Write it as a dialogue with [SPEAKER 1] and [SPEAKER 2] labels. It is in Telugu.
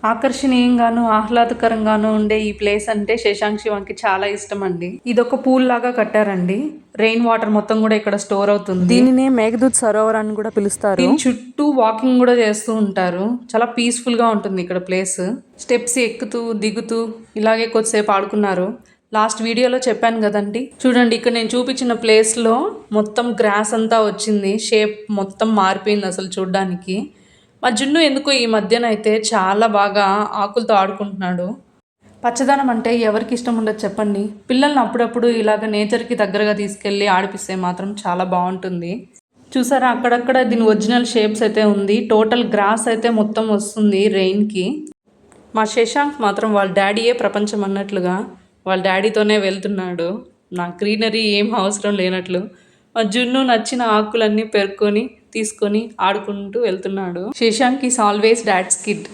[SPEAKER 1] ఆకర్షణీయంగాను ఆహ్లాదకరంగాను ఉండే ఈ ప్లేస్ అంటే శశాంక్ శివాకి చాలా ఇష్టం అండి. ఇదొక పూల్ లాగా కట్టారండి. రెయిన్ వాటర్ మొత్తం కూడా ఇక్కడ స్టోర్ అవుతుంది. దీనినే మేఘదూత్ సరోవర్ అని కూడా పిలుస్తారు. దీని చుట్టూ వాకింగ్ కూడా చేస్తూ ఉంటారు. చాలా పీస్ఫుల్ గా ఉంటుంది ఇక్కడ ప్లేస్. స్టెప్స్ ఎక్కుతూ దిగుతూ ఇలాగే కొద్దిసేపు ఆడుకున్నారు. లాస్ట్ వీడియోలో చెప్పాను కదండి, చూడండి ఇక్కడ నేను చూపించిన ప్లేస్లో మొత్తం గ్రాస్ అంతా వచ్చింది. షేప్ మొత్తం మారిపోయింది అసలు చూడ్డానికి. మా జున్ను ఎందుకో ఈ మధ్యనైతే చాలా బాగా ఆకులతో ఆడుకుంటున్నాడు. పచ్చదనం అంటే ఎవరికి ఇష్టం ఉండదు చెప్పండి. పిల్లల్ని అప్పుడప్పుడు ఇలాగ నేచర్కి దగ్గరగా తీసుకెళ్ళి ఆడిపిస్తే మాత్రం చాలా బాగుంటుంది. చూసారా అక్కడక్కడ దీని ఒరిజినల్ షేప్స్ అయితే ఉంది. టోటల్ గ్రాస్ అయితే మొత్తం వస్తుంది రెయిన్కి. మా శశాంక్ మాత్రం వాళ్ళ డాడీయే ప్రపంచం అన్నట్లుగా వాళ్ళ డాడీతోనే వెళ్తున్నాడు. నా గ్రీనరీ ఏం అవసరం లేనట్లు. మా జున్ను నచ్చిన ఆకులన్నీ పెరుక్కొని తీసుకొని ఆడుకుంటూ వెళ్తున్నాడు. Shashank is always dad's kid.